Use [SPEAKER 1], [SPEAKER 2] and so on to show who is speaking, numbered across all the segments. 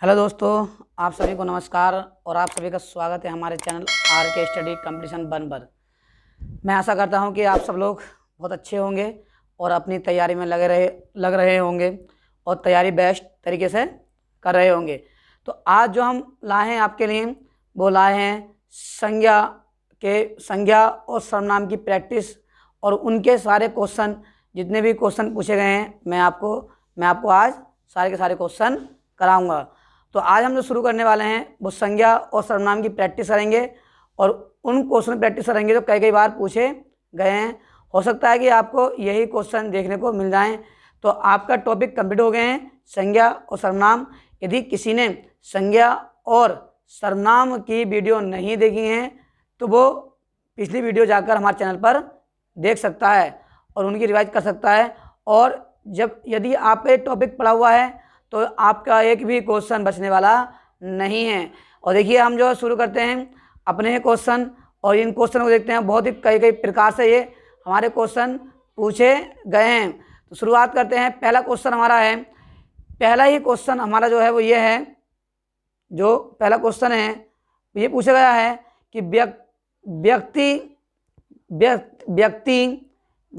[SPEAKER 1] Hello दोस्तों, आप सभी को नमस्कार और आप सभी का स्वागत है हमारे चैनल आर के स्टडी कंपटीशन 1 पर। मैं आशा करता हूं कि आप सब लोग बहुत अच्छे होंगे और अपनी तैयारी में लग रहे होंगे और तैयारी बेस्ट तरीके से कर रहे होंगे। तो आज जो हम लाए हैं आपके लिए वो लाए हैं संज्ञा और सर्वनाम की प्रैक्टिस और उनके सारे क्वेश्चन, जितने भी क्वेश्चन पूछे गए हैं मैं आपको आज सारे के सारे क्वेश्चन कराऊंगा। तो आज हम जो शुरू करने वाले हैं वो संज्ञा और सर्वनाम की प्रैक्टिस करेंगे और उन क्वेश्चन प्रैक्टिस करेंगे जो कई बार पूछे गए हैं। हो सकता है कि आपको यही क्वेश्चन देखने को मिल जाएं। तो आपका टॉपिक कंप्लीट हो गए हैं संज्ञा और सर्वनाम। यदि किसी ने संज्ञा और सर्वनाम की वीडियो नहीं देखी हैं तो वो पिछली वीडियो जाकर हमारे चैनल पर देख सकता है और उनकी रिवाइज कर सकता है। और यदि आपका टॉपिक पढ़ा हुआ है तो आपका एक भी क्वेश्चन बचने वाला नहीं है। और देखिए हम जो शुरू करते हैं अपने क्वेश्चन और इन क्वेश्चन को देखते हैं। बहुत ही कई प्रकार से ये हमारे क्वेश्चन पूछे गए हैं। तो शुरुआत करते हैं। पहला क्वेश्चन हमारा है, पहला ही क्वेश्चन हमारा जो है वो ये है, जो पहला क्वेश्चन है ये पूछा गया है कि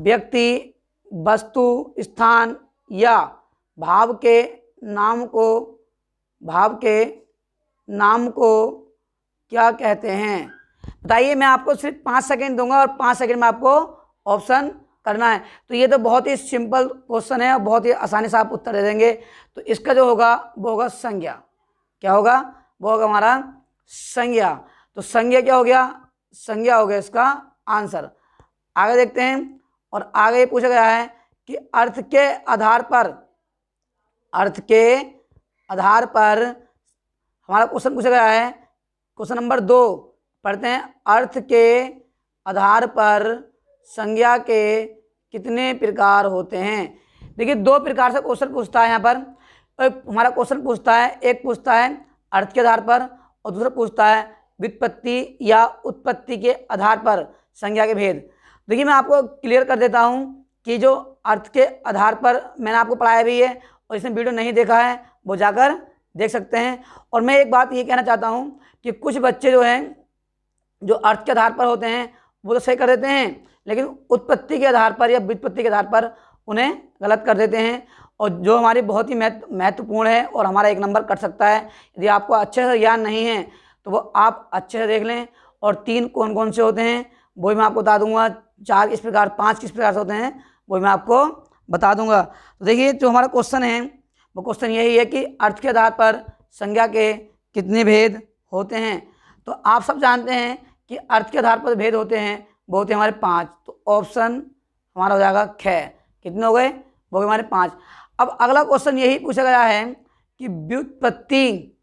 [SPEAKER 1] व्यक्ति वस्तु स्थान या भाव के नाम को क्या कहते हैं? बताइए। मैं आपको सिर्फ 5 सेकंड दूंगा और 5 सेकंड में आपको ऑप्शन करना है। तो ये तो बहुत ही सिंपल क्वेश्चन है और बहुत ही आसानी से आप उत्तर दे देंगे। तो इसका जो होगा वो होगा संज्ञा। क्या होगा? वो होगा हमारा संज्ञा। तो संज्ञा क्या हो गया? संज्ञा हो गया इसका आंसर। आगे देखते हैं। और आगे पूछा गया है कि अर्थ के आधार पर हमारा क्वेश्चन पूछा गया है। क्वेश्चन नंबर 2 पढ़ते हैं। अर्थ के आधार पर संज्ञा के कितने प्रकार होते हैं? देखिए 2 प्रकार से क्वेश्चन पूछता है यहाँ पर। हमारा क्वेश्चन पूछता है, एक पूछता है अर्थ के आधार पर और दूसरा पूछता है व्युत्पत्ति या उत्पत्ति के आधार पर संज्ञा के भेद। देखिए मैं आपको क्लियर कर देता हूँ कि जो अर्थ के आधार पर मैंने आपको पढ़ाया भी है और इसमें वीडियो नहीं देखा है वो जाकर देख सकते हैं। और मैं एक बात ये कहना चाहता हूँ कि कुछ बच्चे जो हैं जो अर्थ के आधार पर होते हैं वो तो सही कर देते हैं, लेकिन उत्पत्ति के आधार पर या व्युत्पत्ति के आधार पर उन्हें गलत कर देते हैं। और जो हमारी बहुत ही महत्वपूर्ण है और हमारा 1 नंबर कट सकता है। यदि आपको अच्छे से ज्ञान नहीं है तो वो आप अच्छे से देख लें। और 3 कौन कौन से होते हैं वो भी मैं आपको बता दूंगा। 4 किस प्रकार, 5 किस प्रकार से होते हैं वो मैं आपको बता दूंगा। तो देखिए जो हमारा क्वेश्चन है वो क्वेश्चन यही है कि अर्थ के आधार पर संज्ञा के कितने भेद होते हैं? तो आप सब जानते हैं कि अर्थ के आधार पर भेद होते हैं वो होते हैं हमारे 5। तो ऑप्शन हमारा हो जाएगा ख। कितने हो गए? वो गए हमारे 5। अब अगला क्वेश्चन यही पूछा गया है कि व्युत्पत्ति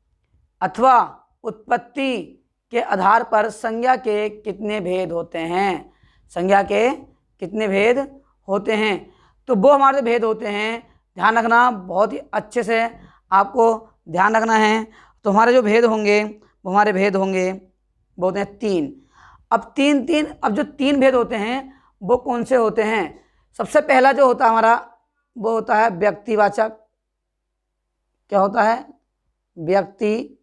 [SPEAKER 1] अथवा उत्पत्ति के आधार पर संज्ञा के कितने भेद होते हैं? संज्ञा के कितने भेद होते हैं? तो वो हमारे भेद होते हैं, ध्यान रखना, बहुत ही अच्छे से आपको ध्यान रखना है। तो हमारे जो भेद होंगे वो हमारे भेद होंगे वो होते हैं 3। अब जो 3 भेद होते हैं वो कौन से होते हैं? सबसे पहला जो होता है हमारा वो होता है व्यक्तिवाचक। क्या होता है? व्यक्तिवाचक।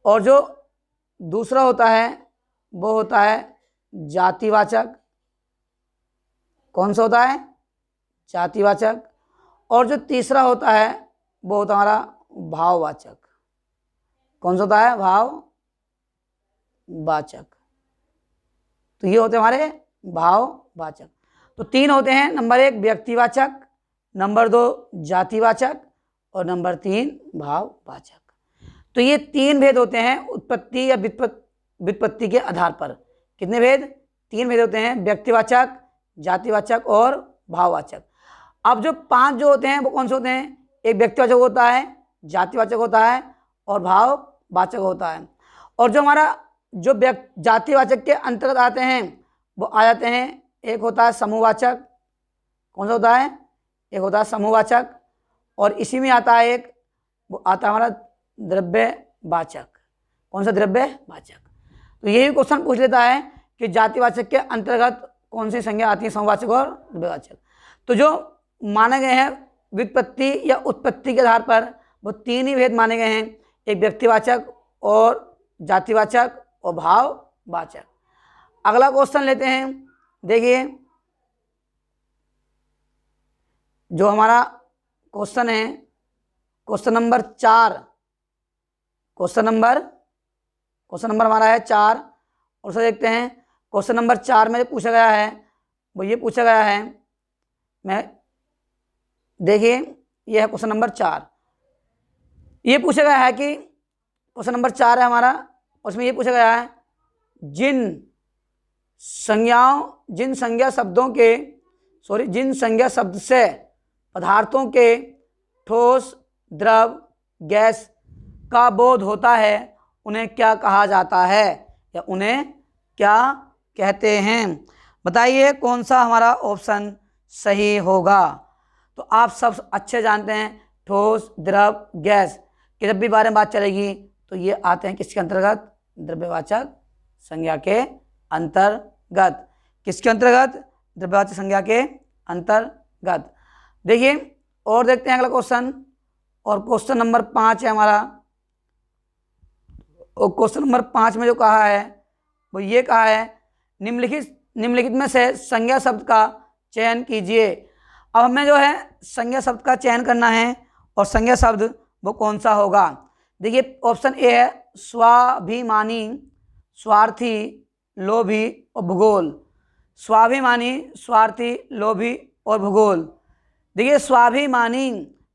[SPEAKER 1] और जो दूसरा होता है वो होता है जातिवाचक। कौन सा होता है? जातिवाचक। और जो तीसरा होता है वो होता है हमारा भाववाचक। कौन सा होता है? भाववाचक। तो ये होते हैं हमारे भाववाचक। तो 3 होते हैं। नंबर 1 व्यक्तिवाचक, नंबर 2 जातिवाचक और नंबर 3 भाववाचक। तो ये 3 भेद होते हैं उत्पत्ति या व्युत्पत्ति के आधार पर। कितने भेद? 3 भेद होते हैं, व्यक्तिवाचक, जातिवाचक और भाववाचक। अब जो 5 जो होते हैं वो कौन से होते हैं? एक व्यक्तिवाचक होता है, जातिवाचक होता है और भाववाचक होता है। और जो हमारा जो जातिवाचक के अंतर्गत आते हैं वो आ जाते हैं, एक होता है समूहवाचक। कौन सा होता है? एक होता है समूहवाचक। और इसी में आता है एक, वो आता है हमारा द्रव्यवाचक। कौन सा? द्रव्यवाचक। तो यही क्वेश्चन पूछ लेता है कि जातिवाचक के अंतर्गत कौन सी संज्ञा आती है, समूहवाचक और द्रव्यवाचक। तो जो माने गए हैं व्युत्पत्ति या उत्पत्ति के आधार पर वो तीन ही भेद माने गए हैं, एक व्यक्तिवाचक और जातिवाचक और भाववाचक। अगला क्वेश्चन लेते हैं। देखिए जो हमारा क्वेश्चन है, क्वेश्चन नंबर 4, क्वेश्चन नंबर हमारा है 4। और उसे देखते हैं। क्वेश्चन नंबर 4 में जो पूछा गया है वो ये पूछा गया है, मैं देखिए ये है क्वेश्चन नंबर 4। ये पूछा गया है कि क्वेश्चन नंबर 4 है हमारा, उसमें ये पूछा गया है जिन संज्ञा शब्द से पदार्थों के ठोस, द्रव, गैस का बोध होता है उन्हें क्या कहा जाता है या उन्हें क्या कहते हैं। बताइए कौन सा हमारा ऑप्शन सही होगा। तो आप सब अच्छे जानते हैं ठोस, द्रव, गैस के जब भी बारे में बात चलेगी तो ये आते हैं किसके अंतर्गत, द्रव्यवाचक संज्ञा के अंतर्गत। किसके अंतर्गत, द्रव्यवाचक संज्ञा के अंतर्गत। देखिए और देखते हैं अगला क्वेश्चन, और क्वेश्चन नंबर 5 है हमारा। और क्वेश्चन नंबर 5 में जो कहा है वो ये कहा है निम्नलिखित में से संज्ञा शब्द का चयन कीजिए। अब हमें जो है संज्ञा शब्द का चयन करना है और संज्ञा शब्द वो कौन सा होगा। देखिए ऑप्शन ए है स्वाभिमानी, स्वार्थी, लोभी और भूगोल। स्वाभिमानी, स्वार्थी, लोभी और भूगोल। देखिए स्वाभिमानी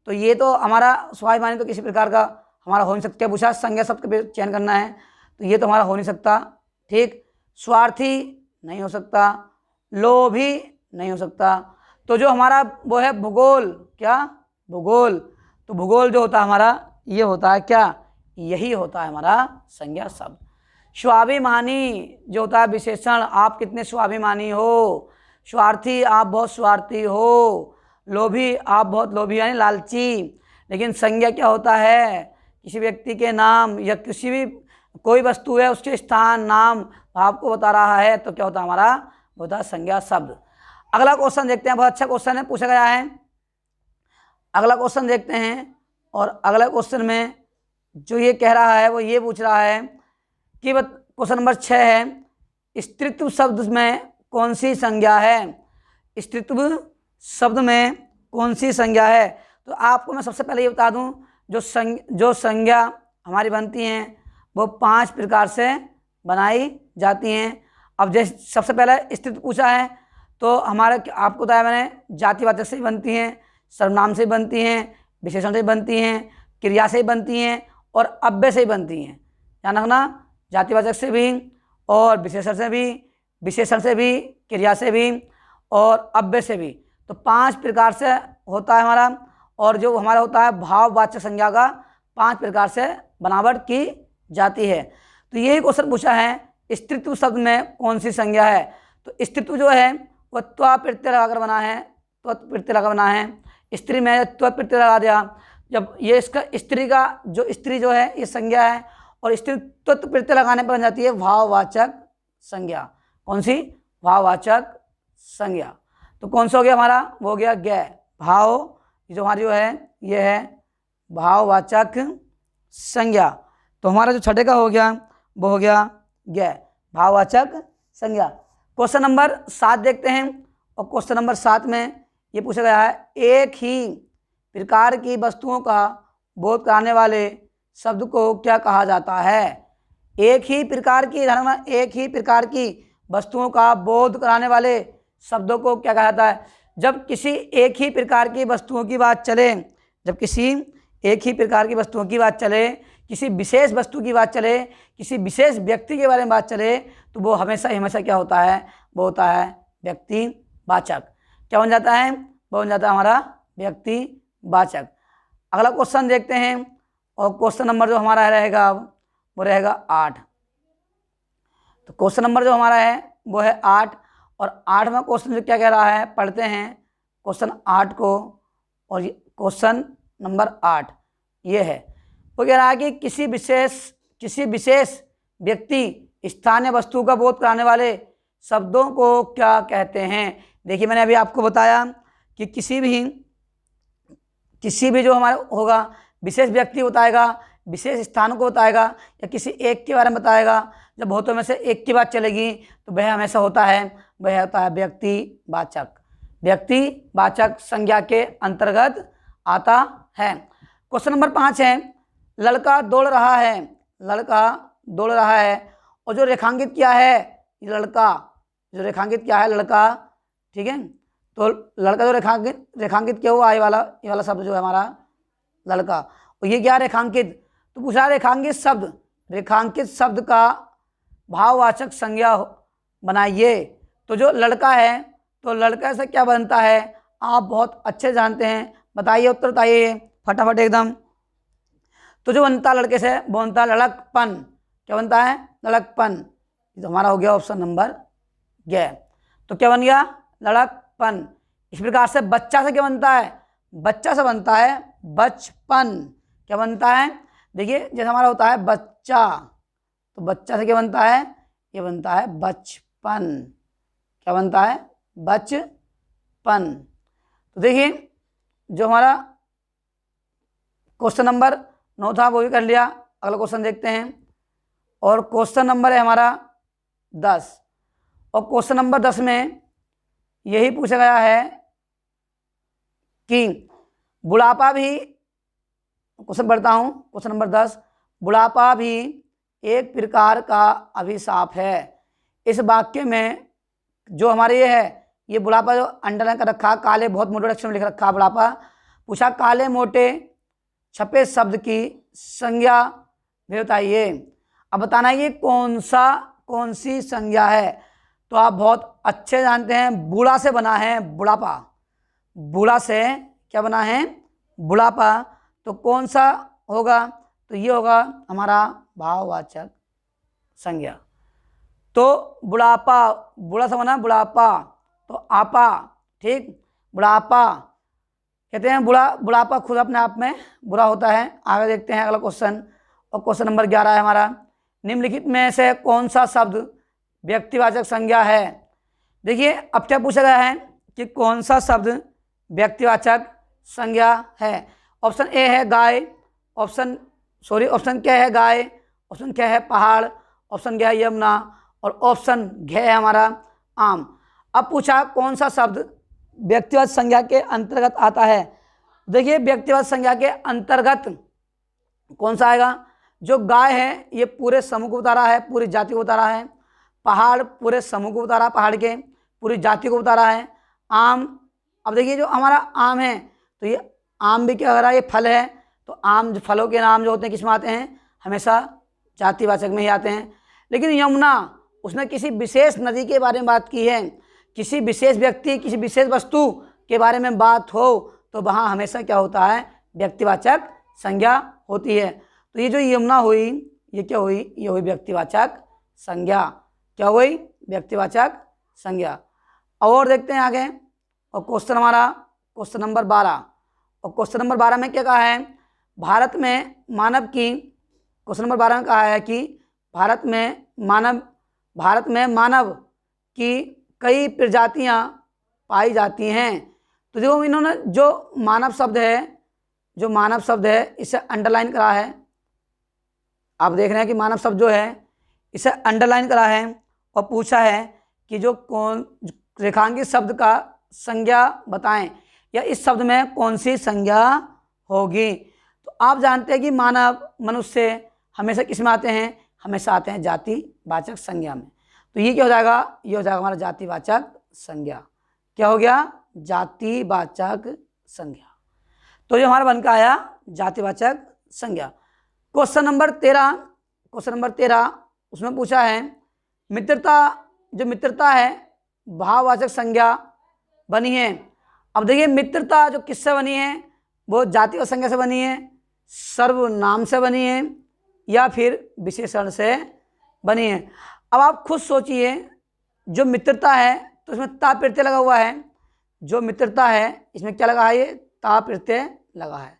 [SPEAKER 1] तो ये तो हमारा स्वाभिमानी तो किसी प्रकार का हमारा हो नहीं सकता। क्या पूछा, संज्ञा शब्द का चयन करना है तो ये तो हमारा हो नहीं सकता। ठीक, स्वार्थी नहीं हो सकता, लोभी नहीं हो सकता। तो जो हमारा वो है भूगोल, क्या भूगोल, तो भूगोल जो होता है हमारा ये होता है क्या, यही होता है हमारा संज्ञा शब्द। स्वाभिमानी जो होता है विशेषण, आप कितने स्वाभिमानी हो। स्वार्थी आप बहुत स्वार्थी हो। लोभी आप बहुत लोभी यानी लालची। लेकिन संज्ञा क्या होता है, किसी व्यक्ति के नाम या किसी भी कोई वस्तु है उसके स्थान, नाम आपको बता रहा है तो क्या होता है हमारा, होता है संज्ञा शब्द। अगला क्वेश्चन देखते हैं, बहुत अच्छा क्वेश्चन है, पूछा गया है। अगला क्वेश्चन देखते हैं। और अगला क्वेश्चन में जो ये कह रहा है वो ये पूछ रहा है कि क्वेश्चन नंबर 6 है, स्त्रीत्व शब्द में कौन सी संज्ञा है। स्त्रीत्व शब्द में कौन सी संज्ञा है। तो आपको मैं सबसे पहले ये बता दूं, जो संज्ञा हमारी बनती हैं वो 5 प्रकार से बनाई जाती हैं। अब जैसे सबसे पहले स्त्रीत्व पूछा है तो हमारे आपको बताया मैंने, जातिवाचक से ही बनती हैं, सर्वनाम से ही बनती हैं, विशेषण से ही बनती हैं, क्रिया से ही बनती हैं और अव्यय से ही बनती हैं। ध्यान रखना, जातिवाचक से भी और विशेषण से भी, क्रिया से भी और अव्यय से भी। तो 5 प्रकार से होता है हमारा। और जो हमारा होता है भाववाचक संज्ञा का 5 प्रकार से बनावट की जाती है। तो यही क्वेश्चन पूछा है, स्त्रीत्व शब्द में कौन सी संज्ञा है। तो स्त्रीत्व जो है वह त्वा प्रत्यय लगाकर बना है, त्व प्रत्यय लगा बना है। स्त्री में त्व प्रत्यय लगा दिया, जब ये इसका स्त्री का जो स्त्री जो है ये संज्ञा है और स्त्री त्व प्रत्यय लगाने पर बन जाती है भाववाचक संज्ञा। कौन सी, भाववाचक संज्ञा। तो कौन सा हो गया हमारा, वो हो गया गै। भाव जो हमारी जो है ये है भाववाचक संज्ञा। तो हमारा जो छठे का हो गया वो हो गया गै, भाववाचक संज्ञा। क्वेश्चन नंबर 7 देखते हैं। और क्वेश्चन नंबर 7 में ये पूछा गया है, एक ही प्रकार की वस्तुओं का बोध कराने वाले शब्द को क्या कहा जाता है। एक ही प्रकार की, एक ही प्रकार की वस्तुओं का बोध कराने वाले शब्दों को क्या कहा जाता है। जब किसी एक ही प्रकार की वस्तुओं की बात चले, जब किसी एक ही प्रकार की वस्तुओं की बात चले, किसी विशेष वस्तु की बात चले, किसी विशेष व्यक्ति के बारे में बात चले, तो वो हमेशा क्या होता है, वो होता है व्यक्तिवाचक। क्या बन जाता है, वो बन जाता है हमारा व्यक्तिवाचक। अगला क्वेश्चन देखते हैं। और क्वेश्चन नंबर जो हमारा रहेगा वो रहेगा 8। तो क्वेश्चन नंबर जो हमारा है वो है 8। और 8वां क्वेश्चन जो क्या कह रहा है, पढ़ते हैं क्वेश्चन 8 को। और क्वेश्चन नंबर 8 ये है, वो कह रहा है कि किसी विशेष व्यक्ति, स्थान या वस्तु का बोध कराने वाले शब्दों को क्या कहते हैं। देखिए मैंने अभी आपको बताया कि किसी भी किसी भी जो हमारा होगा विशेष व्यक्ति बताएगा, विशेष स्थान को बताएगा, या किसी एक के बारे में बताएगा। जब बहुतों में से एक की बात चलेगी तो वह हमेशा होता है, वह होता है व्यक्तिवाचक। व्यक्तिवाचक संज्ञा के अंतर्गत आता है। क्वेश्चन नंबर 5 है, लड़का दौड़ रहा है। लड़का दौड़ रहा है और जो रेखांकित किया है लड़का, जो रेखांकित किया है लड़का, ठीक है। तो लड़का जो रेखांकित किया हुआ ये वाला शब्द जो है हमारा लड़का, और ये क्या रेखांकित, तो पूछा रेखांकित शब्द का भाववाचक संज्ञा बनाइए। तो जो लड़का है, तो लड़का से क्या बनता है आप बहुत अच्छे जानते हैं, बताइए, उत्तर बताइए फटाफट एकदम। तो जो बनता लड़के से वो बनता लड़कपन। क्या बनता है? लड़कपन। तो हमारा हो गया ऑप्शन नंबर ग। तो क्या बन गया? लड़कपन। इस प्रकार से बच्चा से क्या बनता है? बच्चा से बनता है बचपन। क्या बनता है? देखिए जैसे हमारा होता है बच्चा, तो बच्चा से क्या बनता है? ये बनता है बचपन। क्या बनता है? बचपन। तो देखिए जो हमारा क्वेश्चन नंबर 9 था वो भी कर लिया। अगला क्वेश्चन देखते हैं, और क्वेश्चन नंबर है हमारा 10, और क्वेश्चन नंबर 10 में यही पूछा गया है कि बुढ़ापा भी, क्वेश्चन पढ़ता हूँ, क्वेश्चन नंबर 10, बुढ़ापा भी एक प्रकार का अभिशाप है। इस वाक्य में जो हमारे ये है, ये बुढ़ापा जो अंडरलाइन कर रखा, काले बहुत मोटे अक्षर में लिख रखा बुढ़ापा, पूछा काले मोटे छपे शब्द की संज्ञा भी बताइए। अब बताना ये कौन सी संज्ञा है। तो आप बहुत अच्छे जानते हैं, बूढ़ा से बना है बुढ़ापा। बूढ़ा से क्या बना है? बुढ़ापा। तो कौन सा होगा? तो ये होगा हमारा भाववाचक संज्ञा। तो बुढ़ापा, बूढ़ा से बना बुढ़ापा, तो आपा, ठीक, बुढ़ापा कहते हैं। बुढ़ापा खुद अपने आप में बुरा होता है। आगे देखते हैं अगला क्वेश्चन, और क्वेश्चन नंबर 11 है हमारा, निम्नलिखित में से कौन सा शब्द व्यक्तिवाचक संज्ञा है। देखिए अब क्या पूछा गया है कि कौन सा शब्द व्यक्तिवाचक संज्ञा है। ऑप्शन ए है गाय, ऑप्शन क्या है गाय, ऑप्शन क्या है पहाड़, ऑप्शन क्या है यमुना, और ऑप्शन घ है हमारा आम। अब पूछा कौन सा शब्द व्यक्तिवाचक संज्ञा के अंतर्गत आता है। देखिए व्यक्तिवाचक संज्ञा के अंतर्गत कौन सा आएगा? जो गाय है ये पूरे समूह को बता रहा है, पूरी जाति को बता रहा है। पहाड़ पूरे समूह को बता रहा है, पहाड़ के पूरी जाति को बता रहा है। आम, अब देखिए जो हमारा आम है, तो ये आम भी क्या कर रहा है? ये फल है। तो आम, जो फलों के नाम जो होते हैं किस में आते हैं? हमेशा जातिवाचक में ही आते हैं। लेकिन यमुना, उसने किसी विशेष नदी के बारे में बात की है, किसी विशेष व्यक्ति, किसी विशेष वस्तु के बारे में बात हो, तो वहाँ हमेशा क्या होता है? व्यक्तिवाचक संज्ञा होती है। तो ये जो यमुना हुई, ये क्या हुई? ये हुई व्यक्तिवाचक संज्ञा। क्या हुई? व्यक्तिवाचक संज्ञा। और देखते हैं आगे, और क्वेश्चन हमारा क्वेश्चन नंबर 12, और क्वेश्चन नंबर 12 में क्या कहा है? भारत में मानव की, क्वेश्चन नंबर 12 में कहा है कि भारत में मानव की कई प्रजातियां पाई जाती हैं। तो जो इन्होंने जो मानव शब्द है इसे अंडरलाइन करा है। आप देख रहे हैं कि मानव शब्द जो है इसे अंडरलाइन करा है, और पूछा है कि जो रेखांकित शब्द का संज्ञा बताएं, या इस शब्द में कौन सी संज्ञा होगी। तो आप जानते हैं कि मनुष्य हमेशा किस में आते हैं? हमेशा आते हैं जातिवाचक संज्ञा में। तो ये क्या हो जाएगा? ये हो जाएगा हमारा जातिवाचक संज्ञा। क्या हो गया? जातिवाचक संज्ञा। तो जो हमारा बन का आया जातिवाचक संज्ञा। क्वेश्चन नंबर 13 उसमें पूछा है मित्रता, जो मित्रता है भाववाचक संज्ञा बनी है। अब देखिए मित्रता जो किससे बनी है? वो जातिवाचक संज्ञा से बनी है, सर्वनाम से बनी है, या फिर विशेषण से बनी है। अब आप खुद सोचिए, जो मित्रता है तो इसमें ता प्रत्यय लगा हुआ है। जो मित्रता है इसमें क्या लगा है? ये ता प्रत्यय लगा है।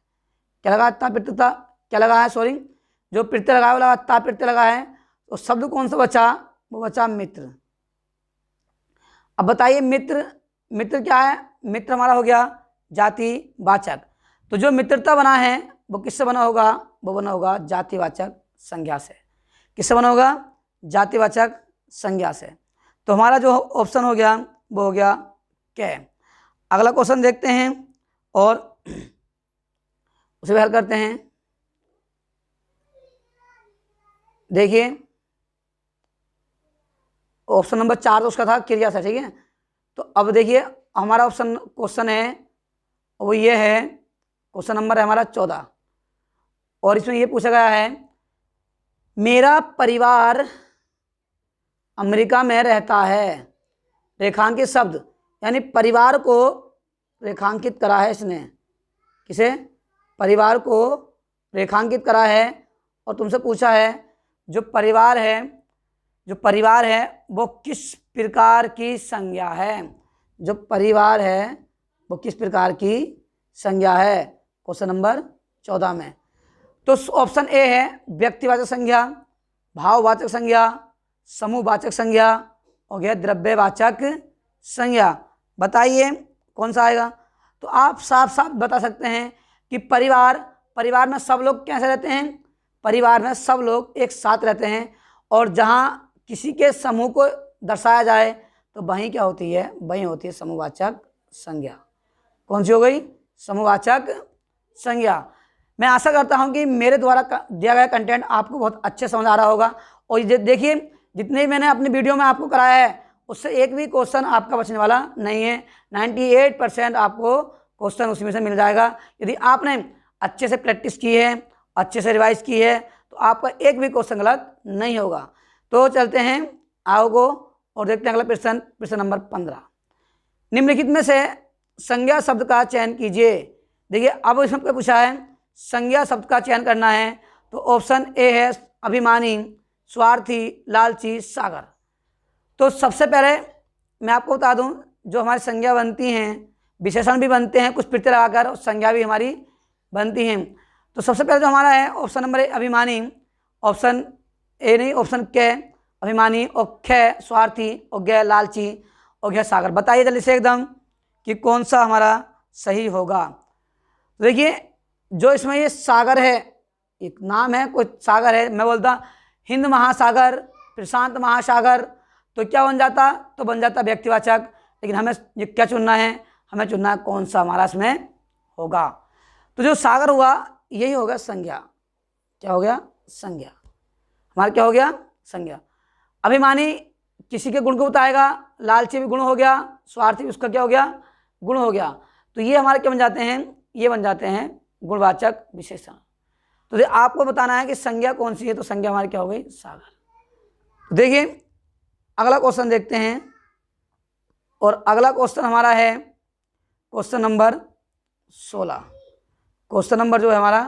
[SPEAKER 1] क्या लगा? ता प्रत्यय, क्या लगा है? सॉरी, जो प्रत्यय लगा है वो लगा, ता प्रत्यय लगा है। तो शब्द कौन सा बचा? वो बचा मित्र। अब बताइए मित्र क्या है? मित्र हमारा हो गया जातिवाचक। तो जो मित्रता बना है वो किससे बना होगा? वो बना होगा जातिवाचक संज्ञा से। किससे बना होगा? जातिवाचक संज्ञा से। तो हमारा जो ऑप्शन हो गया वो हो गया कै। अगला क्वेश्चन देखते हैं और उसे भी हल करते हैं। देखिए ऑप्शन नंबर 4 तो उसका था क्रिया से, ठीक है। तो अब देखिए हमारा ऑप्शन क्वेश्चन है वो ये है, क्वेश्चन नंबर है हमारा 14 और इसमें ये पूछा गया है मेरा परिवार अमेरिका में रहता है। रेखांकित शब्द, यानी परिवार को रेखांकित करा है इसने। किसे? परिवार को रेखांकित करा है और तुमसे पूछा है जो परिवार है वो किस प्रकार की संज्ञा है। जो परिवार है वो किस प्रकार की संज्ञा है, क्वेश्चन नंबर 14 में। तो ऑप्शन ए है व्यक्तिवाचक संज्ञा, भाववाचक संज्ञा, समूहवाचक संज्ञा और यह द्रव्यवाचक संज्ञा। बताइए कौन सा आएगा? तो आप साफ साफ बता सकते हैं कि परिवार में सब लोग कैसे रहते हैं? परिवार में सब लोग एक साथ रहते हैं और जहाँ किसी के समूह को दर्शाया जाए तो वहीं क्या होती है? वहीं होती है समूहवाचक संज्ञा। कौन सी हो गई? समूहवाचक संज्ञा। मैं आशा करता हूं कि मेरे द्वारा दिया गया कंटेंट आपको बहुत अच्छे समझ आ रहा होगा। और ये देखिए जितने मैंने अपनी वीडियो में आपको कराया है उससे एक भी क्वेश्चन आपका बचने वाला नहीं है। 98% आपको क्वेश्चन उसी में से मिल जाएगा। यदि आपने अच्छे से प्रैक्टिस की है, अच्छे से रिवाइज की है तो आपका एक भी क्वेश्चन गलत नहीं होगा। तो चलते हैं आओ और देखते हैं अगला प्रश्न, प्रश्न नंबर 15। निम्नलिखित में से संज्ञा शब्द का चयन कीजिए। देखिए अब इसमें क्या पूछा है? संज्ञा शब्द का चयन करना है। तो ऑप्शन ए है अभिमानी, स्वार्थी, लालची, सागर। तो सबसे पहले मैं आपको बता दूं जो हमारी संज्ञा बनती हैं, विशेषण भी बनते हैं कुछ प्रत्यय लगाकर और संज्ञा भी हमारी बनती हैं। तो सबसे पहले जो हमारा है ऑप्शन नंबर ए अभिमानी, ऑप्शन ए नहीं ऑप्शन कै अभिमानी और ख स्वार्थी और गै लालची और घ सागर। बताइए जल्दी से एकदम कि कौन सा हमारा सही होगा। देखिए जो इसमें ये सागर है, एक नाम है कोई सागर है, मैं बोलता हिंद महासागर, प्रशांत महासागर, तो क्या बन जाता? तो बन जाता व्यक्तिवाचक। लेकिन हमें ये क्या चुनना है? हमें चुनना है कौन सा हमारा इसमें होगा। तो जो सागर हुआ यही होगा संज्ञा। क्या हो गया? संज्ञा। हमारा क्या हो गया? संज्ञा। अभिमानी किसी के गुण को बताएगा, लालची भी गुण हो गया, स्वार्थी भी उसका क्या हो गया? गुण हो गया। तो ये हमारे क्या बन जाते हैं? ये बन जाते हैं गुणवाचक विशेषण। तो आपको बताना है कि संज्ञा कौन सी है। तो संज्ञा हमारी क्या हो गई? सागर। देखिए अगला क्वेश्चन देखते हैं और अगला क्वेश्चन हमारा है क्वेश्चन नंबर 16। क्वेश्चन नंबर जो है हमारा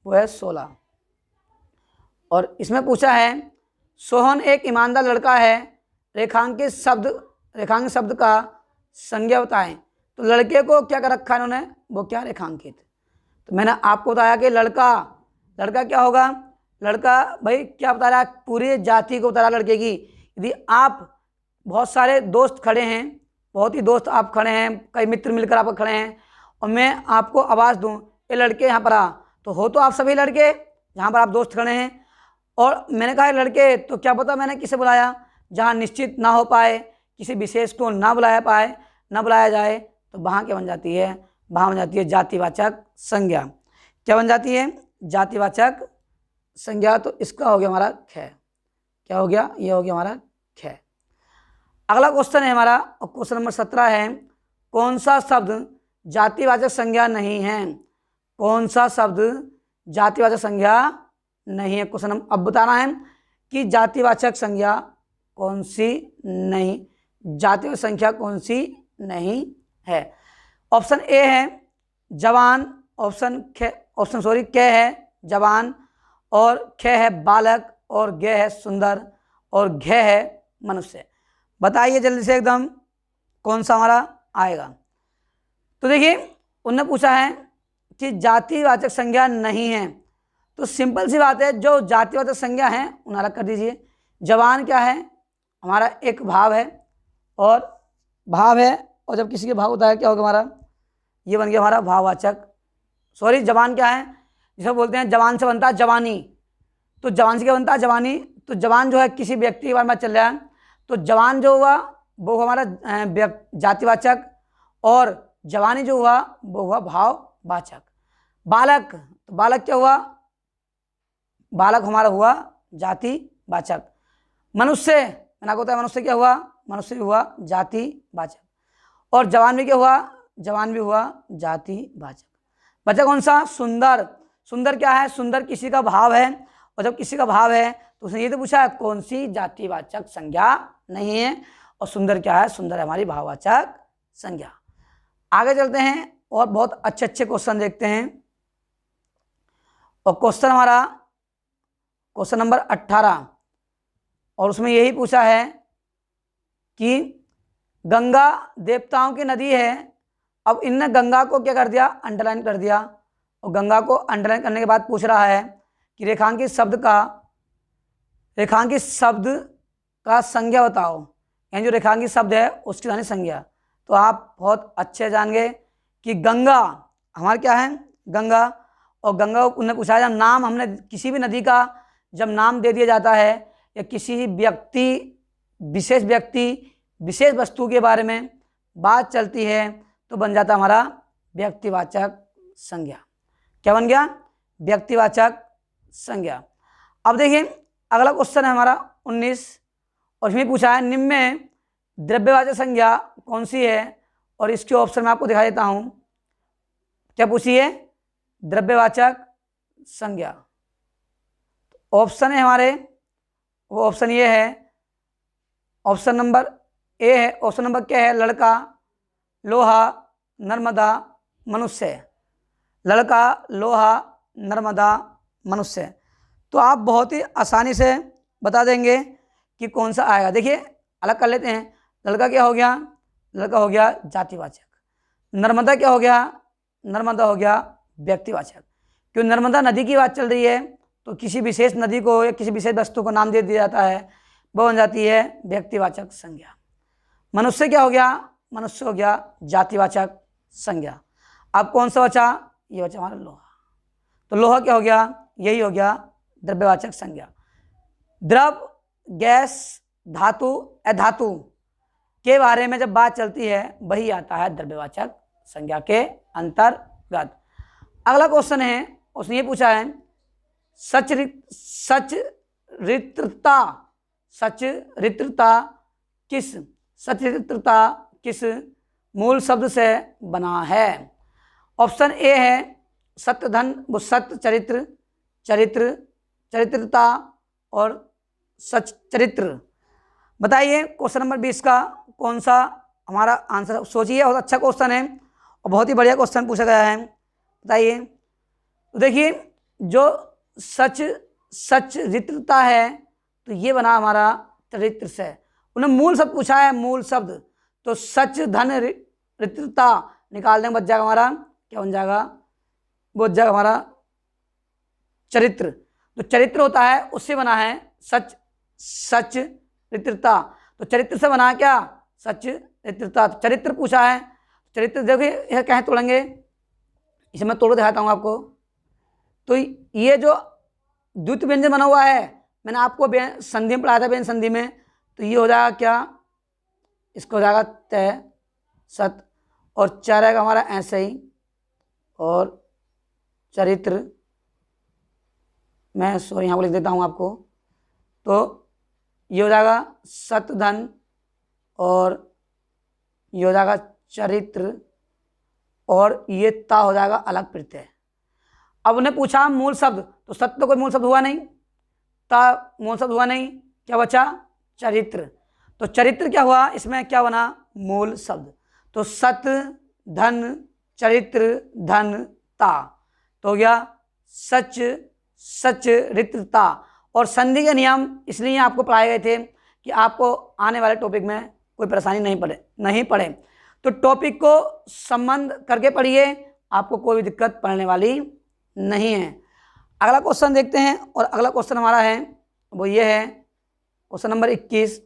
[SPEAKER 1] वो है 16 और इसमें पूछा है सोहन एक ईमानदार लड़का है। रेखांकित शब्द का संज्ञा बताएं। तो लड़के को क्या कर रखा है इन्होंने? वो क्या रेखांकित। तो मैंने आपको बताया कि लड़का क्या होगा? लड़का भाई क्या बता रहा है? पूरी जाति को बता रहा है लड़के की। यदि आप बहुत सारे दोस्त खड़े हैं, बहुत ही दोस्त आप खड़े हैं, कई मित्र मिलकर आप खड़े हैं और मैं आपको आवाज़ दूं ये लड़के यहाँ पर आ, तो हो तो आप सभी लड़के जहाँ पर आप दोस्त खड़े हैं। और मैंने कहा लड़के, तो क्या पता मैंने किसे बुलाया? जहाँ निश्चित ना हो पाए, किसी विशेष को ना बुलाया जाए तो वहाँ क्या बन जाती है? वहाँ बन जाती है जातिवाचक संज्ञा। क्या बन जाती है? जातिवाचक संज्ञा। तो इसका हो गया हमारा ख। क्या हो गया? ये हो गया हमारा ख। अगला क्वेश्चन है हमारा क्वेश्चन नंबर 17 है कौन सा शब्द जातिवाचक संज्ञा नहीं है? कौन सा शब्द जातिवाचक संज्ञा नहीं है? क्वेश्चन अब बताना है कि जातिवाचक संज्ञा कौन सी नहीं, जातिवाचक संख्या कौन सी नहीं है। ऑप्शन ए है जवान, ऑप्शन क है जवान और ख है बालक और ग है सुंदर और घ है मनुष्य। बताइए जल्दी से एकदम कौन सा हमारा आएगा। तो देखिए उन्होंने पूछा है कि जातिवाचक संज्ञा नहीं है। तो सिंपल सी बात है, जो जातिवाचक संज्ञा है उन्हें अलग कर दीजिए। जवान क्या है? हमारा एक भाव है और जब किसी के भाव होता है क्या होगा हमारा? ये बन गया हमारा भाववाचक सॉरी जवान क्या है, जिसे बोलते हैं जवान से बनता है जवानी, तो जवान से क्या बनता है जवानी। तो जवान जो है किसी व्यक्ति के बारे में चल रहा है, तो जवान जो हुआ वो हमारा जातिवाचक, और जवानी जो हुआ वो हुआ भाववाचक। बालक, तो बालक क्या हुआ, बालक हमारा हुआ जातिवाचक। मनुष्य, मैंने आपको बताया मनुष्य क्या हुआ, मनुष्य भी हुआ जातिवाचक। और जवान भी क्या हुआ, जवान भी हुआ जातिवाचक। बचा कौन सा, सुंदर। सुंदर क्या है, सुंदर किसी का भाव है, और जब किसी का भाव है तो उसने ये तो पूछा है कौन सी जातिवाचक संज्ञा नहीं है, और सुंदर क्या है, सुंदर है हमारी भाववाचक संज्ञा। आगे चलते हैं और बहुत अच्छे अच्छे क्वेश्चन देखते हैं। और क्वेश्चन हमारा क्वेश्चन नंबर 18, और उसमें यही पूछा है कि गंगा देवताओं की नदी है। अब इनने गंगा को क्या कर दिया, अंडरलाइन कर दिया, और गंगा को अंडरलाइन करने के बाद पूछ रहा है कि रेखांकित शब्द का संज्ञा बताओ, यानी जो रेखांकित शब्द है उसकी यानी संज्ञा। तो आप बहुत अच्छे जानेंगे कि गंगा हमारा क्या है, गंगा, और गंगा को उन्हें पूछा जब नाम, हमने किसी भी नदी का जब नाम दे दिया जाता है, या किसी व्यक्ति विशेष वस्तु के बारे में बात चलती है, तो बन जाता हमारा व्यक्तिवाचक संज्ञा। क्या बन गया, व्यक्तिवाचक संज्ञा। अब देखिए अगला क्वेश्चन है हमारा 19, और इसमें पूछा है निम्न में द्रव्यवाचक संज्ञा कौन सी है, और इसके ऑप्शन में आपको दिखा देता हूं। क्या पूछी है, द्रव्यवाचक संज्ञा। ऑप्शन है हमारे, वो ऑप्शन ये है, ऑप्शन नंबर ए है, ऑप्शन नंबर क्या है, लड़का, लोहा, नर्मदा, मनुष्य। लड़का, लोहा, नर्मदा, मनुष्य। तो आप बहुत ही आसानी से बता देंगे कि कौन सा आएगा। देखिए अलग कर लेते हैं। लड़का क्या हो गया, लड़का हो गया जातिवाचक। नर्मदा क्या हो गया, नर्मदा हो गया व्यक्तिवाचक। क्यों, नर्मदा नदी की बात चल रही है, तो किसी विशेष नदी को या किसी विशेष वस्तु को नाम दे दिया जाता है, वो बन जाती है व्यक्तिवाचक संज्ञा। मनुष्य क्या हो गया, मनुष्य हो गया जातिवाचक संज्ञा। अब कौन सा बचा, ये बचा हमारा लोहा। तो लोहा क्या हो गया, यही हो गया द्रव्यवाचक संज्ञा। द्रव, गैस, धातु, अधातु के बारे में जब बात चलती है, वही आता है द्रव्यवाचक संज्ञा के अंतर्गत। अगला क्वेश्चन है, उसने ये पूछा है सचरित्रता किस मूल शब्द से बना है। ऑप्शन ए है सत्यधन, वो सत्य, चरित्र, चरित्रता और सच्चरित्र। बताइए क्वेश्चन नंबर 20 का कौन सा हमारा आंसर, सोचिए। बहुत अच्छा क्वेश्चन है और बहुत ही बढ़िया क्वेश्चन पूछा गया है। बताइए, तो देखिए जो सच्चरित्रता है, तो ये बना हमारा चरित्र से। उन्हें मूल शब्द पूछा है, मूल शब्द, तो सच धन रित्रता निकाल देंगे, बच जाएगा हमारा, क्या बन जाएगा, वो बच जाएगा हमारा चरित्र। तो चरित्र होता है उससे बना है सच रित्रता। तो चरित्र से बना है क्या, सच रित्रता। तो चरित्र पूछा है, चरित्र देखिए यह कहें तोड़ेंगे, इसे मैं तोड़ दिखाता हूँ आपको। तो ये जो द्वितीय व्यंजन बना हुआ है, मैंने आपको संधि में पढ़ाया था, व्यंजन संधि में, तो ये हो जाएगा क्या, इसको हो जाएगा तय सत, और च रहेगा हमारा ऐसे ही, और चरित्र मैं सॉरी यहाँ को लिख देता हूँ आपको। तो ये हो जाएगा सत धन, और ये हो जाएगा चरित्र, और ये ता हो जाएगा अलग प्रत्यय। अब उन्हें पूछा मूल शब्द, तो सत्य तो कोई मूल शब्द हुआ नहीं, ता मूल शब्द हुआ नहीं, क्या बचा, चरित्र। तो चरित्र क्या हुआ, इसमें क्या बना, मूल शब्द। तो सत धन चरित्र धन ता, तो हो गया सच्चरित्रता। और संधि के नियम इसलिए आपको पढ़ाए गए थे कि आपको आने वाले टॉपिक में कोई परेशानी नहीं पड़े। तो टॉपिक को संबंध करके पढ़िए, आपको कोई भी दिक्कत पड़ने वाली नहीं है। अगला क्वेश्चन देखते हैं, और अगला क्वेश्चन हमारा है वो ये है क्वेश्चन नंबर 21।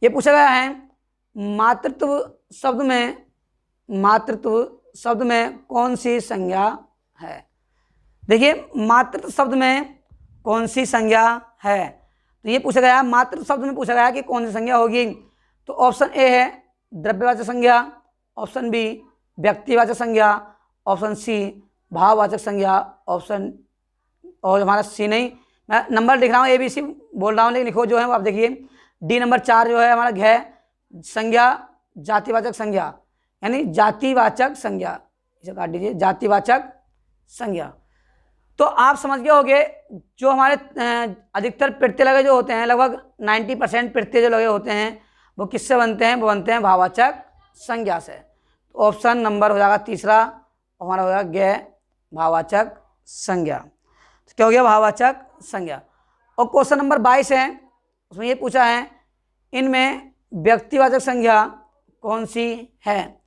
[SPEAKER 1] ये पूछा गया है मातृत्व शब्द में कौन सी संज्ञा है? देखिए मातृत्व शब्द में कौन सी संज्ञा है, तो ये पूछा गया मातृत्व शब्द में पूछा गया कि कौन सी संज्ञा होगी। तो ऑप्शन ए है द्रव्यवाचक संज्ञा, ऑप्शन बी व्यक्तिवाचक संज्ञा, ऑप्शन सी भाववाचक संज्ञा, ऑप्शन और हमारा सी नहीं, मैं नंबर लिख रहा हूँ ABC बोल रहा हूँ लेकिन लिखो जो है वो आप देखिए डी नंबर 4 जो है हमारा घ संज्ञा जातिवाचक संज्ञा, यानी जातिवाचक संज्ञा, इसे काट दीजिए जातिवाचक संज्ञा। तो आप समझ गए होंगे जो हमारे अधिकतर प्रत्यय लगे जो होते हैं लगभग 90% प्रत्यय जो लगे होते हैं वो किससे बनते हैं? वो बनते हैं भाववाचक संज्ञा से। तो ऑप्शन नंबर हो जाएगा तीसरा, हमारा हो जाएगा ग भाववाचक संज्ञा। तो क्या हो गया? भाववाचक संज्ञा। और क्वेश्चन नंबर 22 है, उसमें ये पूछा है इनमें व्यक्तिवाचक संज्ञा कौन सी है?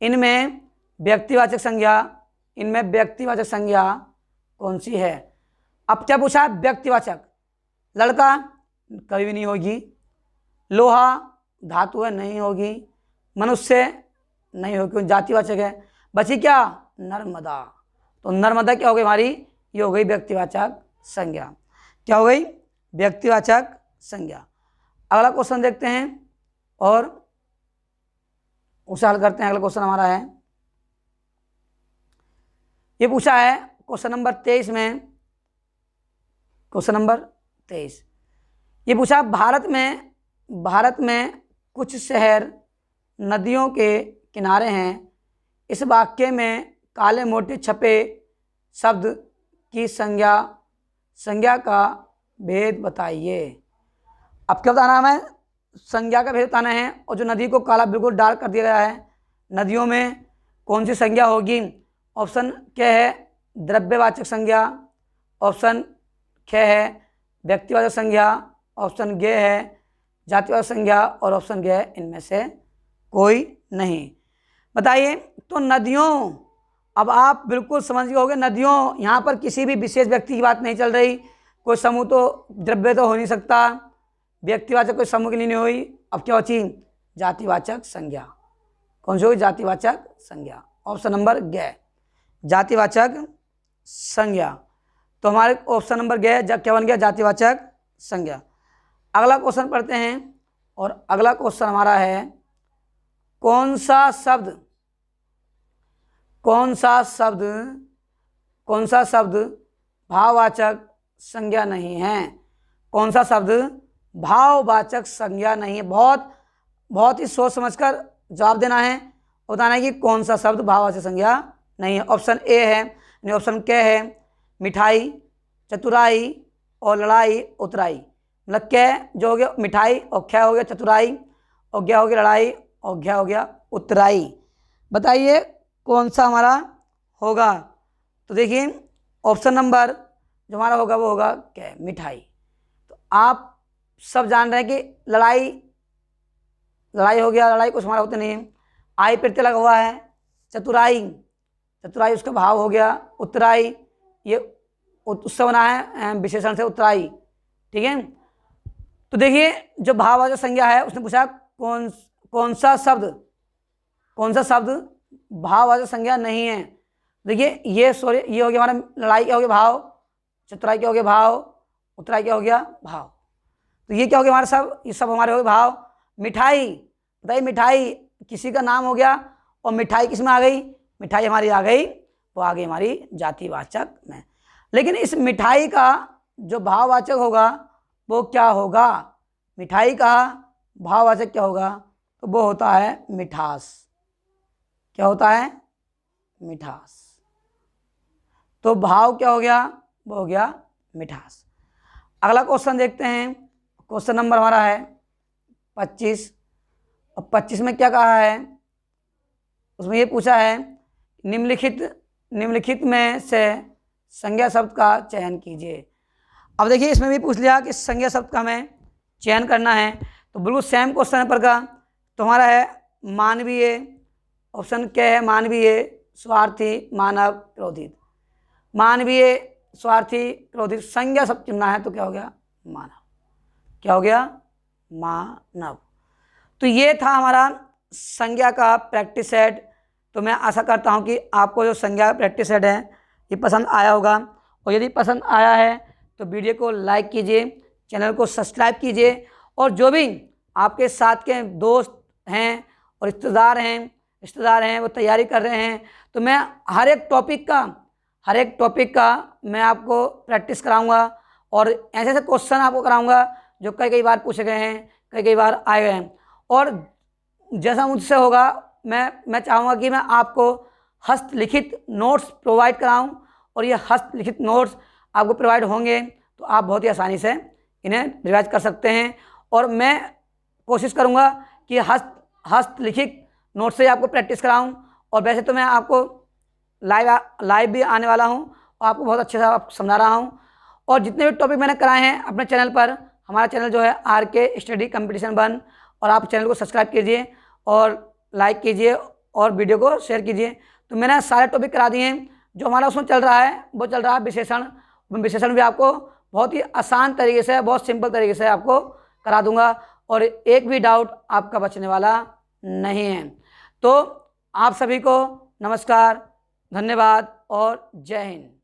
[SPEAKER 1] इनमें व्यक्तिवाचक संज्ञा, इनमें व्यक्तिवाचक संज्ञा कौन सी है? अब क्या पूछा है? व्यक्तिवाचक। लड़का कभी भी नहीं होगी, लोहा धातु है नहीं होगी, मनुष्य नहीं होगी क्योंकि जातिवाचक है। बची क्या? नर्मदा। तो नर्मदा क्या हो गई हमारी? ये हो गई व्यक्तिवाचक संज्ञा। क्या हो गई? व्यक्तिवाचक संज्ञा। अगला क्वेश्चन देखते हैं और उसे हल करते हैं। अगला क्वेश्चन हमारा है, ये पूछा है क्वेश्चन नंबर 23 में, क्वेश्चन नंबर 23 ये पूछा भारत में कुछ शहर नदियों के किनारे हैं, इस वाक्य में काले मोटे छपे शब्द की संज्ञा का भेद बताइए। अब क्या बताना है? संज्ञा का भेद बताना है। और जो नदी को काला बिल्कुल डार्क कर दिया गया है, नदियों में कौन सी संज्ञा होगी? ऑप्शन क्या है? द्रव्यवाचक संज्ञा, ऑप्शन क्या है? व्यक्तिवाचक संज्ञा, ऑप्शन ग है जातिवाचक संज्ञा, और ऑप्शन ग है इनमें से कोई नहीं। बताइए। तो नदियों, अब आप बिल्कुल समझ गए होंगे, नदियों यहाँ पर किसी भी विशेष व्यक्ति की बात नहीं चल रही, कोई समूह तो द्रव्य तो हो नहीं सकता, व्यक्तिवाचक कोई समूह की नहीं हुई। अब क्या बची? जातिवाचक संज्ञा। कौन सी होगी? जातिवाचक संज्ञा। ऑप्शन नंबर ग जातिवाचक संज्ञा। तो हमारे ऑप्शन नंबर ग क्या बन गया? जातिवाचक संज्ञा। अगला क्वेश्चन पढ़ते हैं और अगला क्वेश्चन हमारा है कौन सा शब्द भाववाचक संज्ञा नहीं है? कौन सा शब्द भाववाचक संज्ञा नहीं है? बहुत ही सोच समझकर जवाब देना है, बताना है कि कौन सा शब्द भाववाचक संज्ञा नहीं है। ऑप्शन ए है, यानी ऑप्शन क्या है? मिठाई, चतुराई और लड़ाई उतराई। मतलब क्या जो हो गया मिठाई, और क्या हो गया चतुराई, और क्या हो गया लड़ाई, और क्या हो गया उतराई। बताइए कौन सा हमारा होगा? तो देखिए ऑप्शन नंबर जो हमारा होगा वो होगा क्या? मिठाई। तो आप सब जान रहे हैं कि लड़ाई हो गया, लड़ाई कुछ हमारा होता नहीं है, आई प्रत्यय लगा हुआ है। चतुराई उसका भाव हो गया। उतराई ये उससे बना है विशेषण से उतराई, ठीक है। तो देखिए जो भाववाचक संज्ञा है उसने पूछा कौन सा शब्द भाववाचक संज्ञा नहीं है। देखिए ये हो गया हमारा लड़ाई क्या हो गया? भाव। चतुराई क्या हो गया? भाव। उतराई क्या हो गया? भाव। तो ये क्या हो गया हमारा ये सब हमारे हो गए भाव। मिठाई, बताइए मिठाई किसी का नाम हो गया, और मिठाई किस में आ गई? मिठाई हमारी आ गई, वो आ गई हमारी जातिवाचक में। लेकिन इस मिठाई का जो भाववाचक होगा वो क्या होगा? मिठाई का भाववाचक क्या होगा? तो वो होता है मिठास। क्या होता है? मिठास। तो भाव क्या हो गया? वो हो गया मिठास। अगला क्वेश्चन देखते हैं। क्वेश्चन नंबर हमारा है 25। और 25 में क्या कहा है? उसमें ये पूछा है निम्नलिखित में से संज्ञा शब्द का चयन कीजिए। अब देखिए इसमें भी पूछ लिया कि संज्ञा शब्द का हमें चयन करना है, तो बिल्कुल सेम क्वेश्चन पर का। तो हमारा है मानवीय, ऑप्शन क्या है? मानवीय, स्वार्थी, मानव, क्रोधित। मानवीय, स्वार्थी, क्रोधित, संज्ञा शब्द चुनना है तो क्या हो गया? मानव। क्या हो गया? मानव। तो ये था हमारा संज्ञा का प्रैक्टिस सेट। तो मैं आशा करता हूँ कि आपको जो संज्ञा प्रैक्टिस सेट है ये पसंद आया होगा, और यदि पसंद आया है तो वीडियो को लाइक कीजिए, चैनल को सब्सक्राइब कीजिए, और जो भी आपके साथ के दोस्त हैं और रिश्तेदार हैं वो तैयारी कर रहे हैं, तो मैं हर एक टॉपिक का मैं आपको प्रैक्टिस कराऊंगा, और ऐसे ऐसे क्वेश्चन आपको कराऊंगा जो कई बार पूछे गए हैं, कई बार आए गए हैं। और जैसा मुझसे होगा मैं चाहूँगा कि मैं आपको हस्तलिखित नोट्स प्रोवाइड कराऊं, और ये हस्तलिखित नोट्स आपको प्रोवाइड होंगे तो आप बहुत ही आसानी से इन्हें रिवाइज कर सकते हैं। और मैं कोशिश करूँगा कि हस्तलिखित नोट से आपको प्रैक्टिस कराऊं, और वैसे तो मैं आपको लाइव भी आने वाला हूं और आपको बहुत अच्छे से आप समझा रहा हूं। और जितने भी टॉपिक मैंने कराए हैं अपने चैनल पर, हमारा चैनल जो है RK स्टडी कंपटीशन 1, और आप चैनल को सब्सक्राइब कीजिए और लाइक कीजिए और वीडियो को शेयर कीजिए। तो मैंने सारे टॉपिक करा दिए हैं। जो हमारा उसमें चल रहा है वो चल रहा है विशेषण भी आपको बहुत ही आसान तरीके से, बहुत सिंपल तरीके से आपको करा दूंगा, और एक भी डाउट आपका बचने वाला नहीं है। तो आप सभी को नमस्कार, धन्यवाद और जय हिंद।